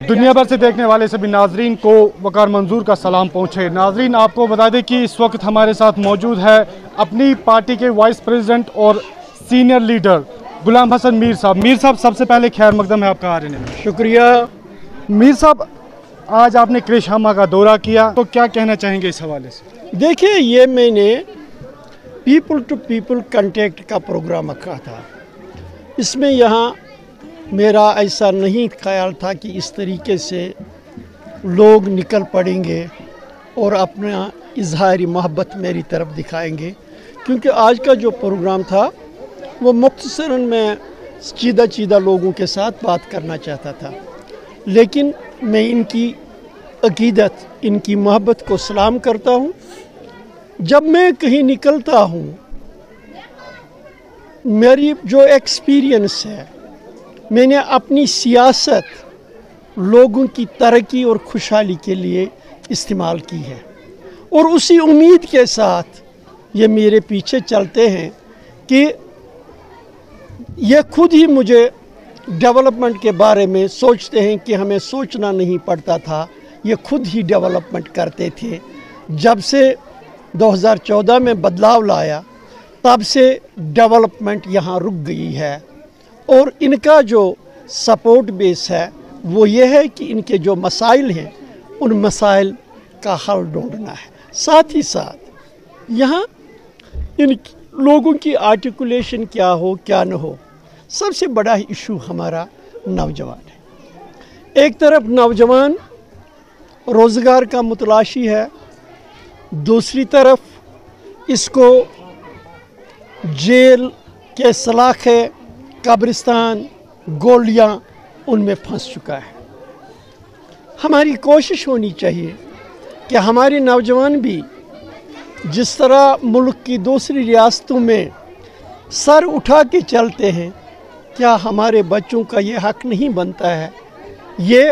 दुनिया भर से देखने वाले सभी नाजरीन को वकार मंजूर का सलाम पहुँचे। नाजरीन, आपको बता दें कि इस वक्त हमारे साथ मौजूद है अपनी पार्टी के वाइस प्रेसिडेंट और सीनियर लीडर गुलाम हसन मीर साहब। मीर साहब, सबसे पहले खैर मकदम है आपका आरएनए में। शुक्रिया। मीर साहब, आज आपने क्रिशामा का दौरा किया, तो क्या कहना चाहेंगे इस हवाले से? देखिए, ये मैंने पीपल टू पीपल कांटेक्ट का प्रोग्राम रखा था। इसमें यहाँ मेरा ऐसा नहीं ख्याल था कि इस तरीके से लोग निकल पड़ेंगे और अपना इजहारी मोहब्बत मेरी तरफ दिखाएंगे, क्योंकि आज का जो प्रोग्राम था वो मुख्तसरन मैं सीधा लोगों के साथ बात करना चाहता था, लेकिन मैं इनकी अकीदत, इनकी मोहब्बत को सलाम करता हूँ। जब मैं कहीं निकलता हूँ, मेरी जो एक्सपीरियंस है, मैंने अपनी सियासत लोगों की तरक्की और खुशहाली के लिए इस्तेमाल की है, और उसी उम्मीद के साथ ये मेरे पीछे चलते हैं कि ये खुद ही मुझे डेवलपमेंट के बारे में सोचते हैं कि हमें सोचना नहीं पड़ता था, ये खुद ही डेवलपमेंट करते थे। जब से 2014 में बदलाव लाया, तब से डेवलपमेंट यहाँ रुक गई है, और इनका जो सपोर्ट बेस है वो ये है कि इनके जो मसाइल हैं उन मसाइल का हल ढूंढना है। साथ ही साथ यहाँ इन लोगों की आर्टिकुलेशन क्या हो क्या न हो, सबसे बड़ा इशू हमारा नौजवान है। एक तरफ नौजवान रोज़गार का मुतलाशी है, दूसरी तरफ इसको जेल के सलाखे, कब्रिस्तान, गोलियां उनमें फंस चुका है। हमारी कोशिश होनी चाहिए कि हमारे नौजवान भी जिस तरह मुल्क की दूसरी रियासतों में सर उठा के चलते हैं, क्या हमारे बच्चों का ये हक नहीं बनता है ये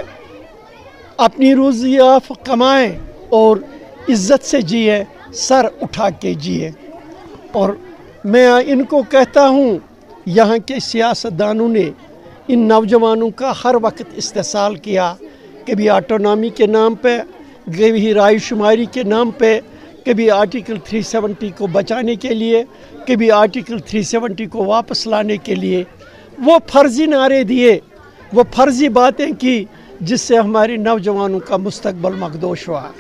अपनी रोज़ियाँ कमाएं और इज़्ज़त से जिए, सर उठा के जिए। और मैं इनको कहता हूँ, यहाँ के सियासतदानों ने इन नौजवानों का हर वक्त इस्तेसाल किया, कभी ऑटोनॉमी के नाम पे, कभी राय शुमारी के नाम पे, कभी आर्टिकल 370 को बचाने के लिए, कभी आर्टिकल 370 को वापस लाने के लिए वो फर्जी नारे दिए, वो फर्जी बातें की, जिससे हमारे नौजवानों का मुस्तकबल मखदूश हुआ।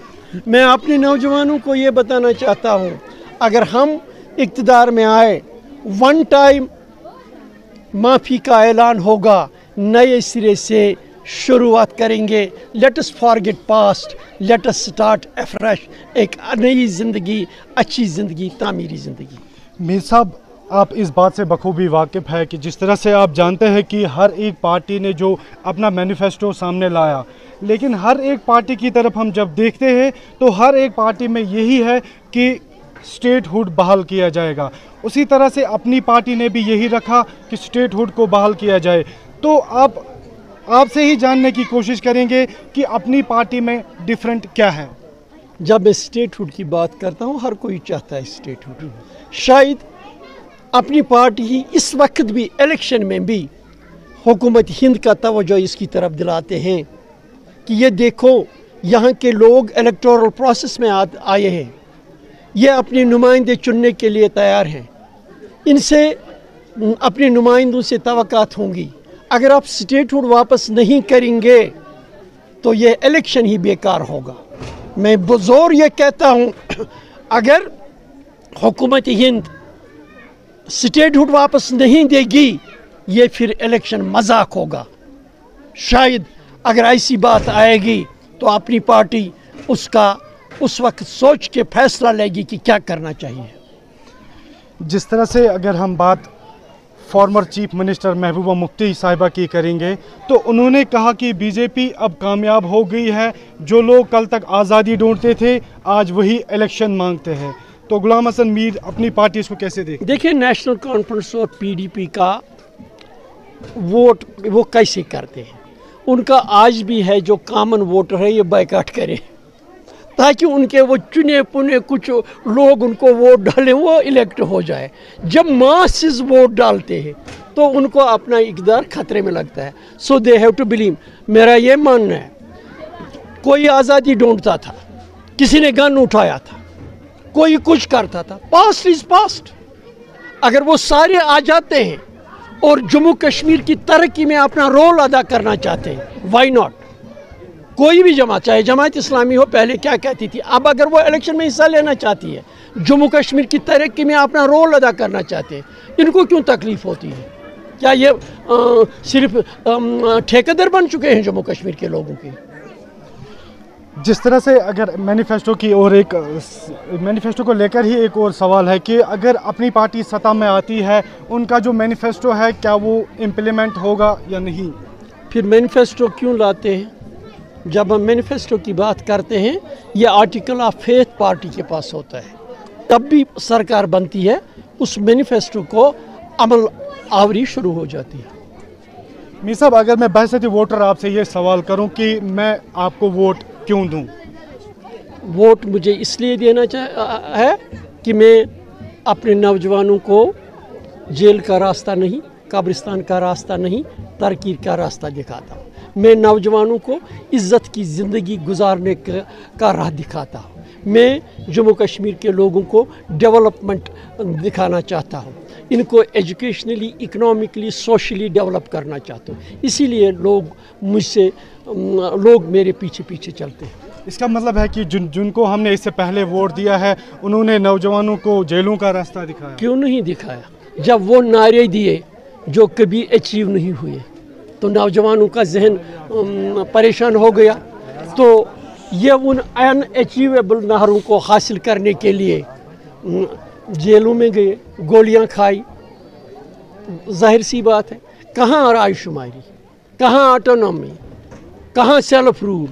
मैं अपने नौजवानों को ये बताना चाहता हूँ, अगर हम इक़्तिदार में आए, वन टाइम माफ़ी का ऐलान होगा, नए सिरे से शुरुआत करेंगे। Let us forget past, let us start afresh, एक नई ज़िंदगी, अच्छी ज़िंदगी, तामीरी ज़िंदगी। मीर साहब, आप इस बात से बखूबी वाकिफ़ है कि जिस तरह से आप जानते हैं कि हर एक पार्टी ने जो अपना मैनिफेस्टो सामने लाया, लेकिन हर एक पार्टी की तरफ हम जब देखते हैं तो हर एक पार्टी में यही है कि स्टेटहुड बहाल किया जाएगा। उसी तरह से अपनी पार्टी ने भी यही रखा कि स्टेटहुड को बहाल किया जाए। तो आपसे ही जानने की कोशिश करेंगे कि अपनी पार्टी में डिफरेंट क्या है। जब मैं स्टेटहुड की बात करता हूँ, हर कोई चाहता है स्टेटहुड। शायद अपनी पार्टी ही इस वक्त भी इलेक्शन में भी हुकूमत हिंद का तवज्जो इसकी तरफ दिलाते हैं कि ये देखो, यहाँ के लोग इलेक्टोरल प्रोसेस में आए हैं, ये अपने नुमाइंदे चुनने के लिए तैयार हैं, इनसे अपने नुमाइंदों से तवक्कात होंगी। अगर आप स्टेटहुड वापस नहीं करेंगे तो ये इलेक्शन ही बेकार होगा। मैं बज़ोर ये कहता हूँ, अगर हुकूमत हिंद स्टेटहुड वापस नहीं देगी, ये फिर इलेक्शन मजाक होगा। शायद अगर ऐसी बात आएगी तो अपनी पार्टी उसका उस वक्त सोच के फैसला लेगी कि क्या करना चाहिए। जिस तरह से अगर हम बात former chief minister Mehbooba Mufti साहिबा की करेंगे, तो उन्होंने कहा कि बीजेपी अब कामयाब हो गई है। जो लोग कल तक आज़ादी ढूंढते थे, आज वही इलेक्शन मांगते हैं। तो गुलाम हसन मीर अपनी पार्टी इसको कैसे देखिए, नेशनल कॉन्फ्रेंस और पीडीपी का वोट वो कैसे करते हैं? उनका आज भी है, जो कॉमन वोटर है ये बायकॉट करे, ताकि उनके वो चुने पुने कुछ लोग उनको वोट डालें, वो इलेक्ट हो जाए। जब मासेस वोट डालते हैं तो उनको अपना इक़्तिदार खतरे में लगता है। सो दे हैव टू बिलीव। मेरा ये मानना है, कोई आज़ादी ढूंढता था, किसी ने गन उठाया था, कोई कुछ करता था, पास्ट इज पास्ट। अगर वो सारे आ जाते हैं और जम्मू कश्मीर की तरक्की में अपना रोल अदा करना चाहते हैं, वाई नॉट। कोई भी जमात, चाहे जमात इस्लामी हो, पहले क्या कहती थी, अब अगर वो इलेक्शन में हिस्सा लेना चाहती है, जम्मू कश्मीर की तरक्की में अपना रोल अदा करना चाहते हैं, इनको क्यों तकलीफ होती है? क्या ये सिर्फ ठेकेदार बन चुके हैं जम्मू कश्मीर के लोगों की? जिस तरह से अगर मैनिफेस्टो की और एक मैनिफेस्टो को लेकर ही एक और सवाल है कि अगर अपनी पार्टी सत्ता में आती है, उनका जो मैनिफेस्टो है क्या वो इम्प्लीमेंट होगा या नहीं? फिर मैनिफेस्टो क्यों लाते हैं? जब हम मैनिफेस्टो की बात करते हैं, ये आर्टिकल ऑफ फेथ पार्टी के पास होता है, तब भी सरकार बनती है, उस मैनिफेस्टो को अमल आवरी शुरू हो जाती है। मीर साहब, अगर मैं बहसती वोटर आपसे ये सवाल करूं कि मैं आपको वोट क्यों दूं? वोट मुझे इसलिए देना है कि मैं अपने नौजवानों को जेल का रास्ता नहीं, कब्रिस्तान का रास्ता नहीं, तरक्की का रास्ता दिखाता हूँ। मैं नौजवानों को इज़्ज़त की ज़िंदगी गुजारने का राह दिखाता हूँ। मैं जम्मू कश्मीर के लोगों को डेवलपमेंट दिखाना चाहता हूँ, इनको एजुकेशनली, इकोनॉमिकली, सोशली डेवलप करना चाहता हूँ। इसीलिए लोग मेरे पीछे पीछे चलते हैं। इसका मतलब है कि जिनको हमने इससे पहले वोट दिया है, उन्होंने नौजवानों को जेलों का रास्ता दिखाया? क्यों नहीं दिखाया? जब वो नारे दिए जो कभी अचीव नहीं हुए, तो नौजवानों का जहन परेशान हो गया, तो ये उन अनअचीवेबल नारों को हासिल करने के लिए जेलों में गए, गोलियां खाई। जाहिर सी बात है, कहाँ रायशुमारी, कहाँ ऑटोनॉमी, कहाँ सेल्फ रूल,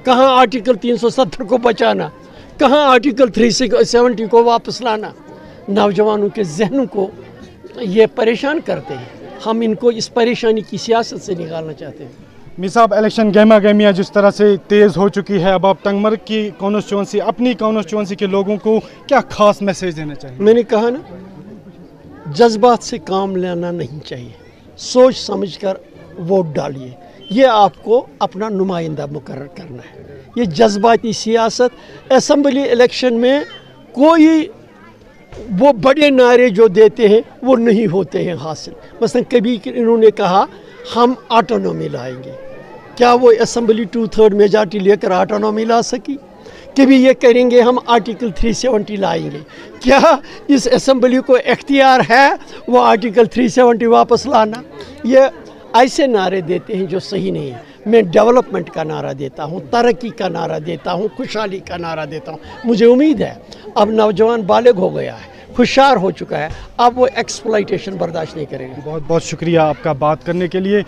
कहाँ आर्टिकल 370 को बचाना, कहाँ आर्टिकल 370 को वापस लाना? नौजवानों के जहनों को ये परेशान करते हैं। हम इनको इस परेशानी की सियासत से निकालना चाहते हैं। मीर साहब, इलेक्शन गहमा गहमियाँ जिस तरह से तेज़ हो चुकी है, अब आप तंगमर्ग की कॉन्स्टिट्यूंसी, अपनी कॉन्स्टिट्यूंसी के लोगों को क्या खास मैसेज देना चाहिए? मैंने कहा ना, जज्बात से काम लेना नहीं चाहिए, सोच समझकर वोट डालिए। ये आपको अपना नुमाइंदा मुकर्रर करना है। ये जज्बाती सियासत, असेंबली इलेक्शन में कोई वो बड़े नारे जो देते हैं वो नहीं होते हैं हासिल। मसलन कभी इन्होंने कहा हम ऑटोनॉमी लाएंगे, क्या वो असेंबली 2/3 मेजॉरिटी लेकर ऑटोनॉमी ला सकी? कभी ये करेंगे हम आर्टिकल 370 लाएंगे, क्या इस असेंबली को इख्तियार है वो आर्टिकल 370 वापस लाना? ये ऐसे नारे देते हैं जो सही नहीं है। मैं डेवलपमेंट का नारा देता हूँ, तरक्की का नारा देता हूँ, खुशहाली का नारा देता हूँ। मुझे उम्मीद है अब नौजवान बालिग हो गया है, होशियार हो चुका है, अब वो एक्सप्लॉइटेशन बर्दाश्त नहीं करेगा। बहुत बहुत शुक्रिया आपका बात करने के लिए।